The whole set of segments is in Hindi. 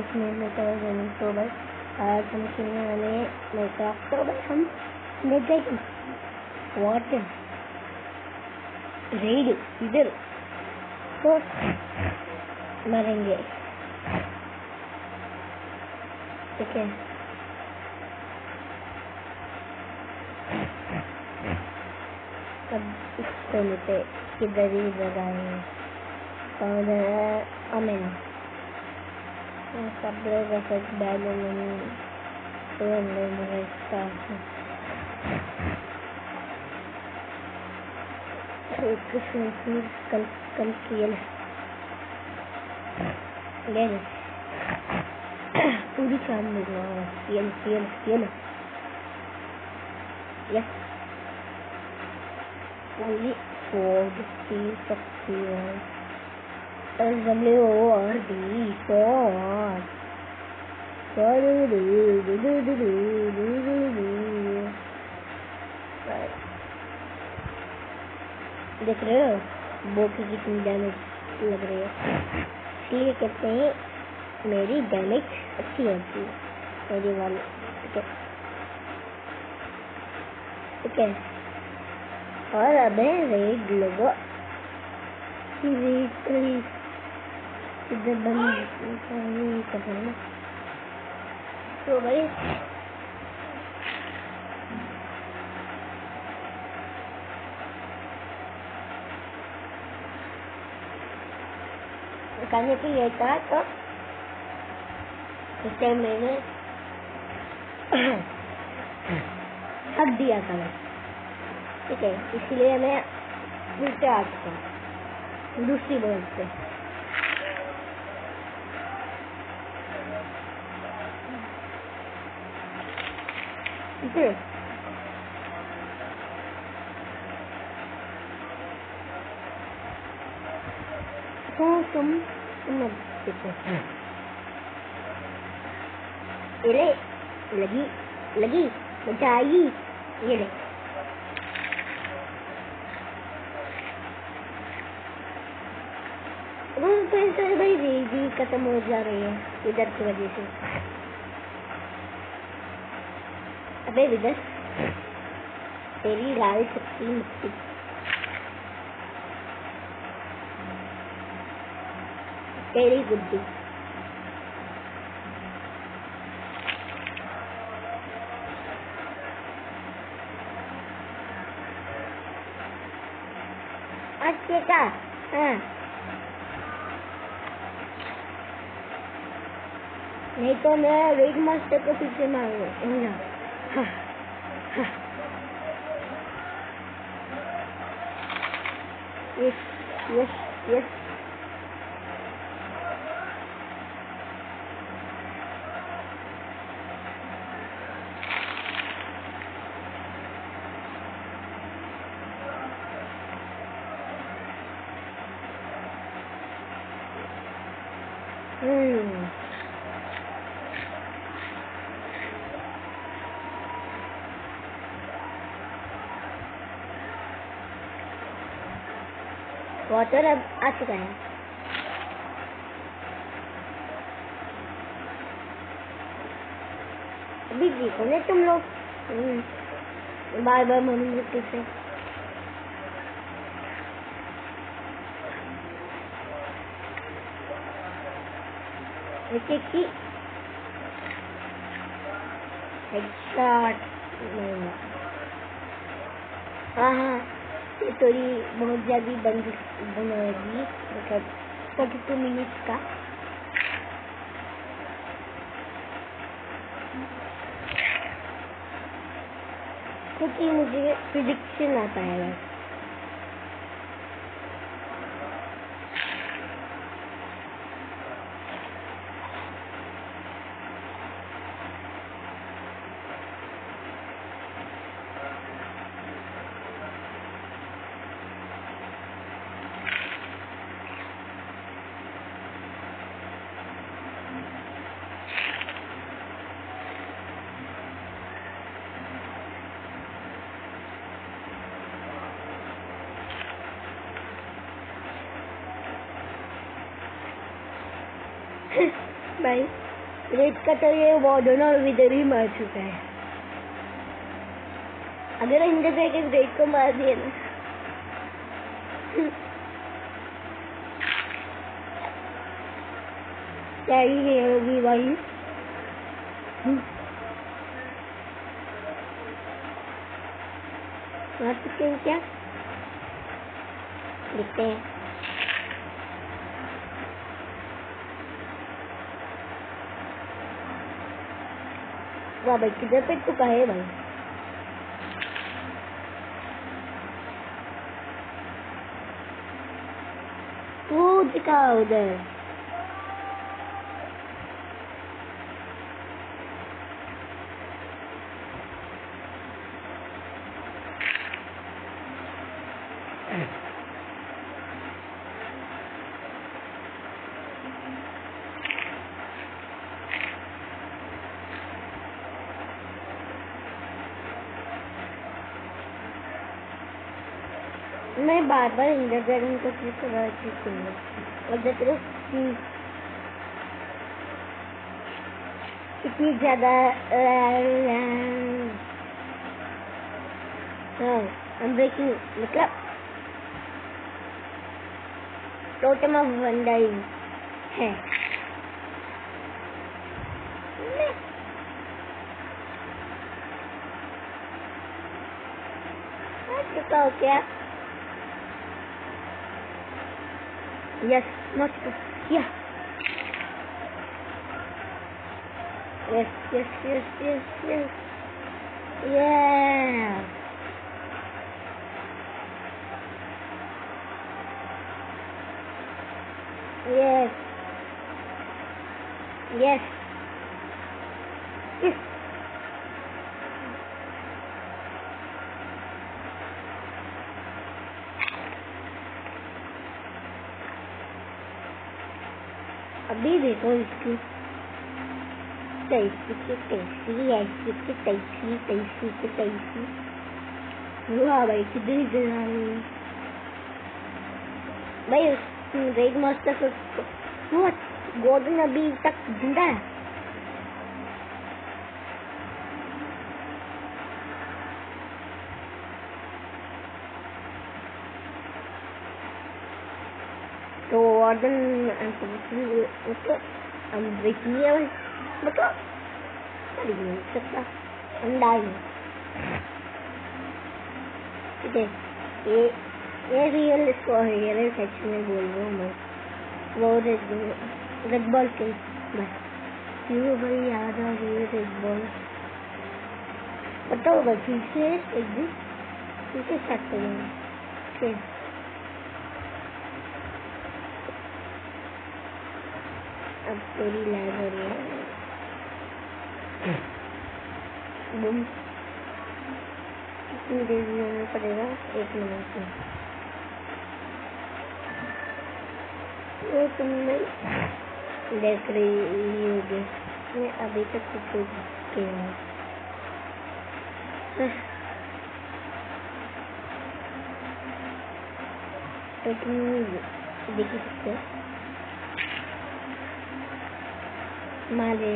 आज मैं Minecraft तो भाई आज हम खेलने वाले Minecraft। तो भाई हम गए वाटर रेड इधर तो मरेंगे, ठीक है। अब इसको लेते किधर ही लगाए और अमेन सब लोग ऐसे बैलून तो अंदर में कल कल कियल ले पूरी शाम में कियल कियल कियल yes only for the piece of steel WORD देख रहे हो बो की कितनी डैमेज लग रही है, इसलिए कहते हैं मेरी डैमेज अच्छी होती है मेरी वाली, ठीक है। और अब है रेड लोगो इधर बंद करना तो भाई करने के लिए था तो उस टाइम मैंने हक दिया था, ठीक है, इसलिए मैं नीचे आ चुका हूँ दूसरी बोर्ड से। तुम अरे लगी लगी मजा आई, ये ले तो भाई रेडी खत्म हो जा रही है इधर की वजह से। अबे विदर तेरी लाल शक्ति मुक्ति तेरी बुद्धि अच्छे का नहीं तो मैं रेड मास्टर को पीछे मारूंगा। यस यस यस वाटर अब आ चुका है। अभी देखो ना तुम लोग बार बार मम्मी से की हेडशॉट हाँ ये थोड़ी बहुत ज्यादा बनेगी, मतलब 42 मिनट का। क्योंकि मुझे प्रिडिक्शन आता है Bye. रेड का तो ये वार्डन और विदर ही मार चुका है। अगर इंडर ड्रैगन रेड को मार दिया ना क्या ही होगी भाई। मार सकते हैं क्या, देखते हैं। वाह भाई किधर पे टुका है भाई। वो दिखा उधर। मैं बार बार इंडर ड्रैगन को क्लिक कर रहा हूँ और देख रहे हो कितनी ज्यादा ब्रेकिंग मतलब टोटम ऑफ वंडरिंग है। चुका हो क्या? Yes, not to. Yeah. Yes, yes, yes, yes, yes. Yeah. Yes. Yes. Yes. अभी देखो इसकी तैसी की तैसी, ऐसी की तैसी, तैसी की तैसी। वाह भाई कितनी जला रही है भाई। रेड मास्टर को गोल्डन अभी तक जिंदा है। तो वार्डन मतलब हम ब्रेकिंग है मतलब नहीं सकता अंडा ही। ठीक है, ये रियल स्टोरी है सच में बोल रहा हूँ मैं। वो रेड बॉल के बस क्यों भाई याद आ गई रेड बॉल। बताओ भाई फिर से एक दिन फिर स्टार्ट करेंगे। अब थोड़ी लैग हो रही है। बूम कितनी देर में पड़ेगा? 1 मिनट में। वो तुम देख रही होगी मैं अभी तक कुछ किया है। तो तुम देख सकते हो हमारे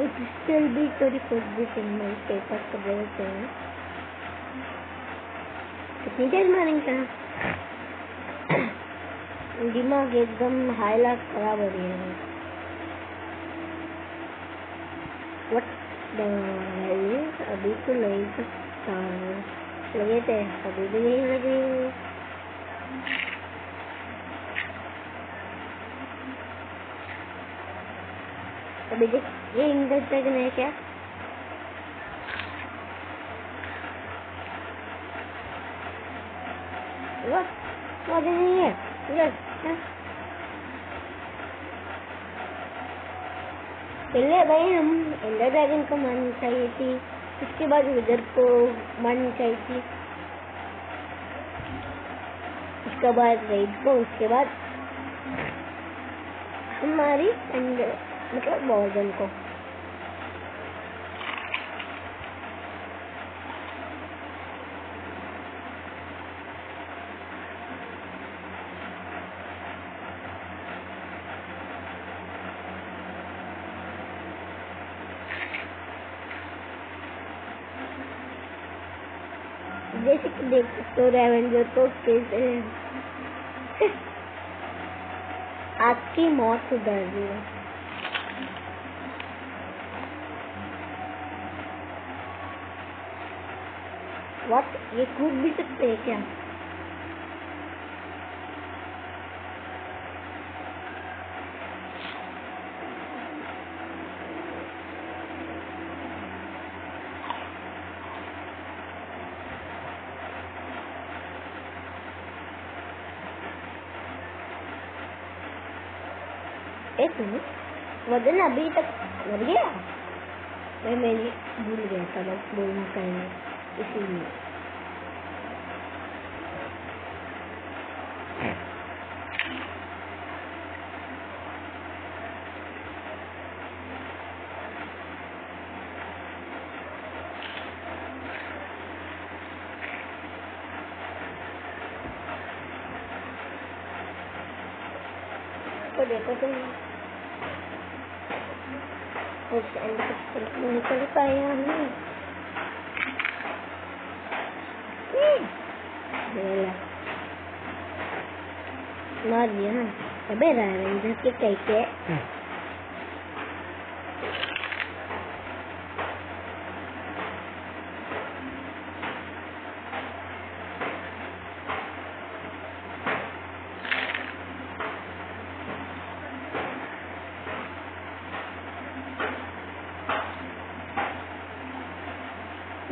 एक स्टिल भी थोड़ी खोज भी सिग्नल पेपर कर देते हैं। कितनी देर मारेंगे? दिमाग एकदम हाईलाइट खराब हो रही है। व्हाट अभी तो नहीं सकता लगे थे, अभी भी नहीं लगे। अभी देख ये इंडर ड्रैगन है क्या? वो नहीं है पहले भाई हम इंडर ड्रैगन को मारनी चाहिए थी, उसके बाद विदर को मारनी चाहिए थी, उसके बाद रेड को, उसके बाद हमारी मतलब वार्डन को। जैसे कि देख सकते हो रेवेंजर को कैसे आपकी मौत सुधर रही है। व्हाट, ये कूद भी सकते हैं क्या? एक मिनट, वजन अभी तक मर गया? मैंने भूल गया था बस बोलना कहना, इसीलिए। तो देखो तुम उस एंड तक निकल पाए या नहीं? मार दिया ना। अबे रेवेंजर के कैसे?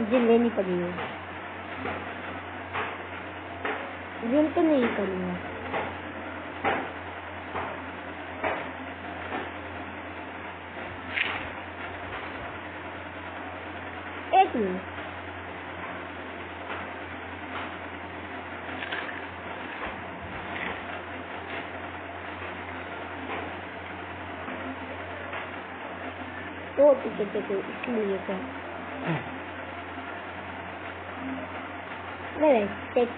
मुझे लेनी पड़ेगी, जिल तो नहीं करूँगा। एक मिनट, तो टिकट इसलिए तो नहीं टेक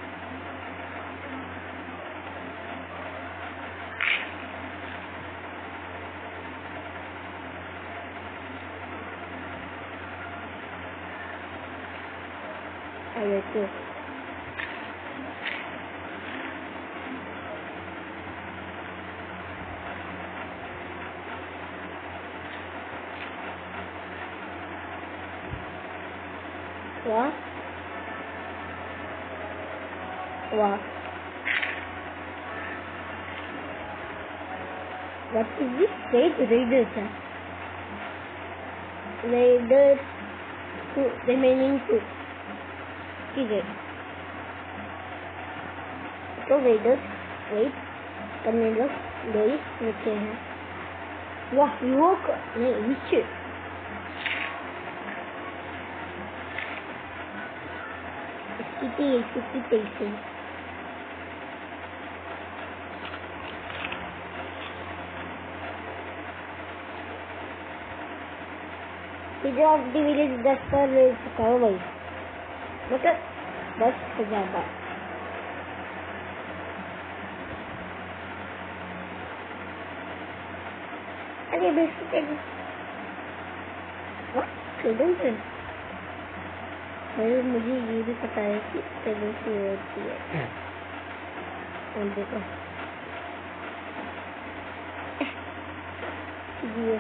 अरे तो वाह वाह, what is this? Raiders है, Raiders 2 remaining 2, ठीक है। तो Raiders वेट करने लोग दो ही रखे हैं। वाह युवक नहीं नीचे इसकी तेईस लीडर ऑफ द विलेज 10 पर ले चुका हूँ भाई, मतलब 10 से ज्यादा। अरे बेसिकली भाई मुझे ये भी पता है कि कैसे होती है। और देखो ये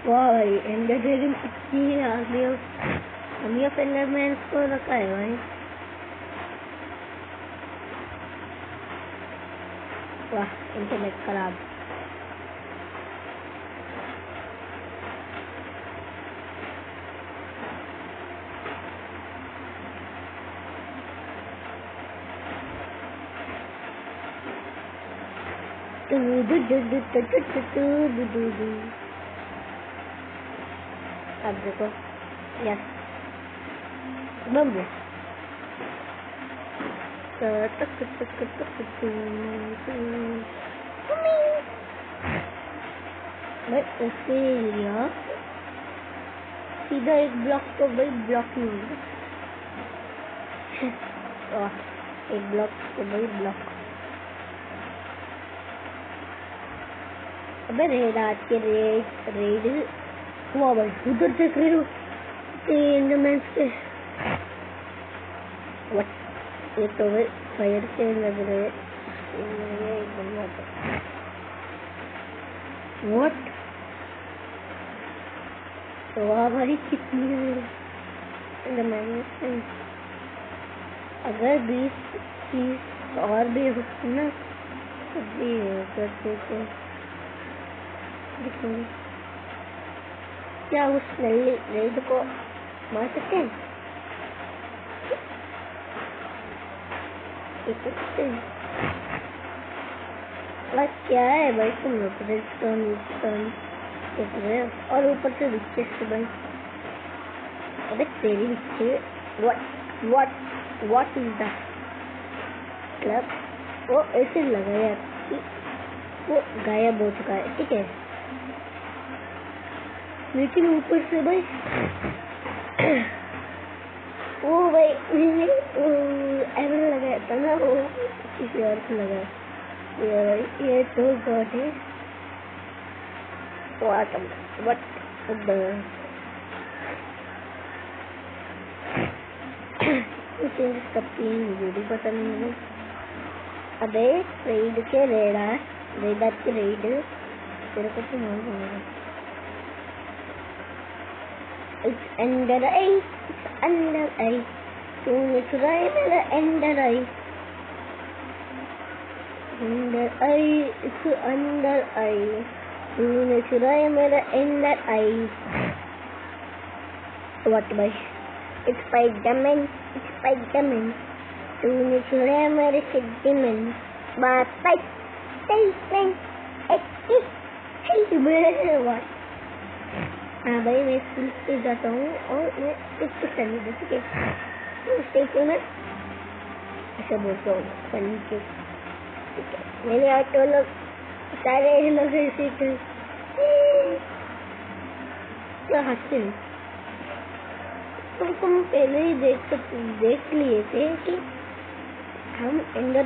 वाह भाई एंडर ड्रैगन कितनी आगे हम ये एंडरमैन को रखा है भाई। वाह इंटरनेट खराब। अब देखो यस बम्बू मैं ऐसे लिया सीधा एक ब्लॉक तो भाई ब्लॉक नहीं एक ब्लॉक तो भाई ब्लॉक। अबे रेड आज के रेड वाह भाई, उधर देख रहे हो एंडरमैन से। ये तो भाई फायर से लग रहे हैं। व्हाट, वाह भाई कितनी एंडरमैन। अगर 20-30 और भी होती ना तब भी करते थे। देखो क्या उस नल्ली रेड को मार सकते हैं? क्या है भाई तुम लोग रेड और ऊपर से विक्चे से भाई। अबे तेरी विक्चे व्हाट इज दैट क्लब? वो ऐसे लगा यार कि वो गायब हो चुका है, ठीक है, लेकिन ऊपर से भाई वो भाई एवर लगाया था ना, वो किसी और को लगा। ये तो गॉड है। What the चेंज करती है मुझे भी पता नहीं है। अबे रेड के रेडा रेडा के रेड तेरे को तो मालूम होगा। It's under eye, it's under eye, तूने चुराया मेरा under eye, under eye, it's under eye, तूने चुराया मेरा under eye। What भाई? It's Spiderman, it's Spiderman, तूने चुराया मेरे सेंटिमेंट। बात What? हाँ भाई मैं स्कूल पे जाता हूँ और मैं इसको करनी दे, ठीक है, स्टेज में ऐसा बोलता हूँ फनी के, ठीक है। मेरे ऑटो लोग सारे लोग ऐसे क्या हंसते हैं। तुम पहले ही देख लिए थे कि हम अंदर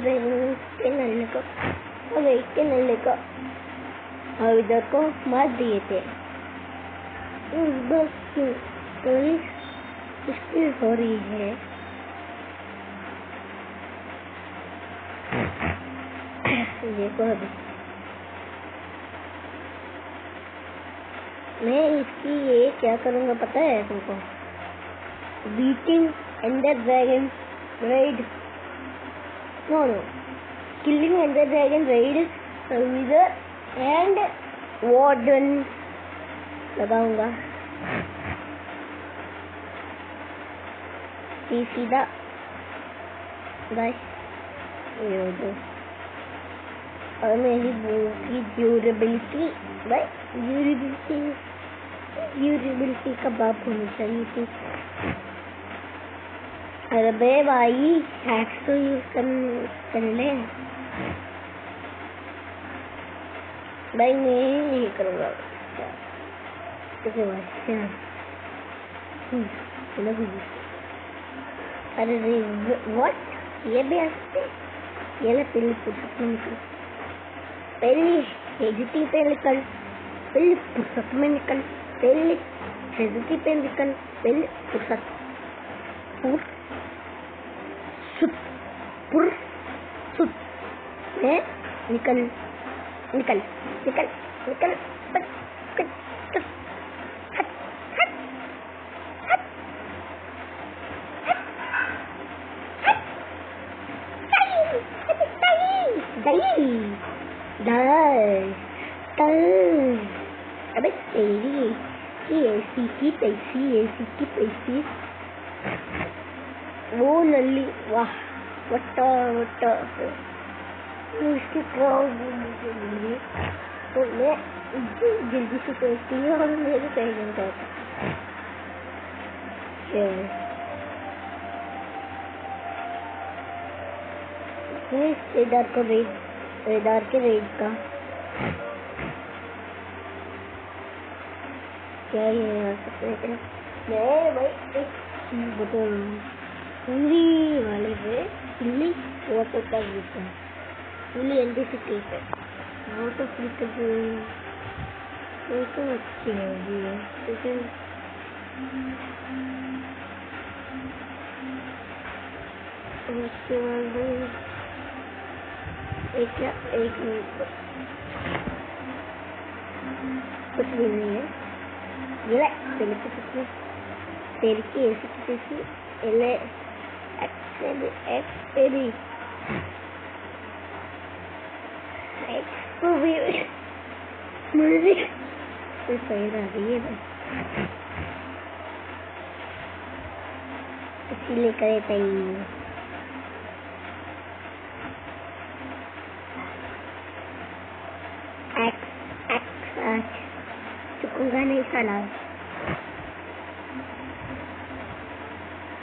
के नल्ले को और एक के नल्ले को और इधर को मार दिए थे। बस मुश्किल हो रही है। देखो अभी मैं इसकी ये क्या करूँगा पता है तुमको? Beating Ender Dragon raid, no killing Ender Dragon raid Wither and Warden लगाऊंगा। सीधा और मेरी बुक की ड्यूरेबिलिटी का बाप होनी चाहिए थी। अरे भाई हैक्स तो यूज कर ले भाई, मैं यही करूँगा। अरे व्हाट, ये भी आते ये ना पहले पुस्तक में निकल, पहले हेजिटी पे निकल, पहले पुस्तक में निकल, पहले हेजिटी पे निकल, पहले पुस्तक पुर सुत में निकल निकल निकल निकल अबे तेरी ऐसी की पैसी वो नल्ली, वाह वट्टा इसकी तो मैं जल्दी से सोचती हूँ और मेरे पहले जाता रेडार के रेड का क्या ये आ सकते हैं? मैं भाई एक चीज बता रहा हूँ, पूरी वाले पे पूरी वाटर का देता है, पूरी एंटीसिपेट है वाटर फ्लिकर ये तो अच्छी होगी है, लेकिन उसके बाद एक मिनट कुछ भी नहीं है। ये पहले तो कुछ नहीं, तेरी की ऐसी किसी एले एक्स पे भी मुझे तो सही रह रही है, इसीलिए करे तई एक्स चुकूंगा नहीं साला।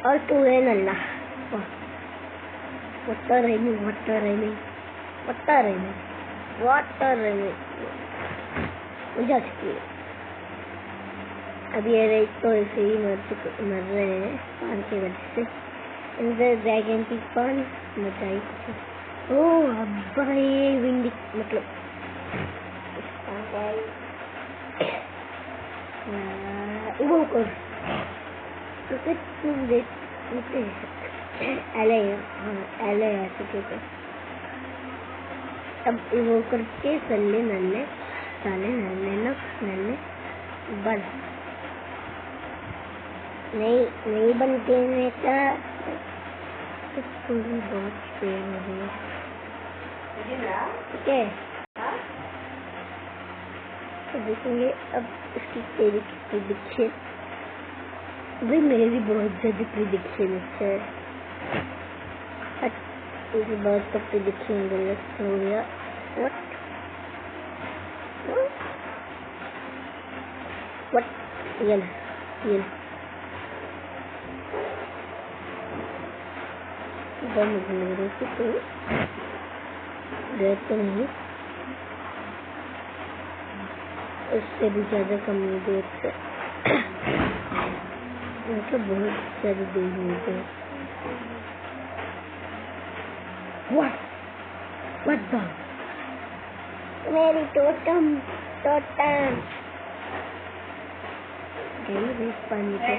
और तू है नल्ला, वाटर जा चुकी है। अब ये रेस तो ऐसे ही मर रहे हैं पान की वजह से। इधर ड्रैगन की पान मचाई। ओह अब्बा ये विंडी मतलब वो कर एले आ चुके थे। अब वो करके सल्ले नल्ले बन नहीं बनते हैं क्या? पूरी बहुत पेड़ हो रही है। ठीक है, तो देखेंगे अब इसकी तेरी की प्रिडिक्शन। भाई मेरी बहुत ज्यादा प्रिडिक्शन है। इस बात का प्रिडिक्शन गलत हो गया। ये बम मेरे से तो गए तो नहीं, उससे भी ज्यादा कम देर से मतलब बहुत ज्यादा देर हुई थी। What the? मेरी टोटम गई पानी पे।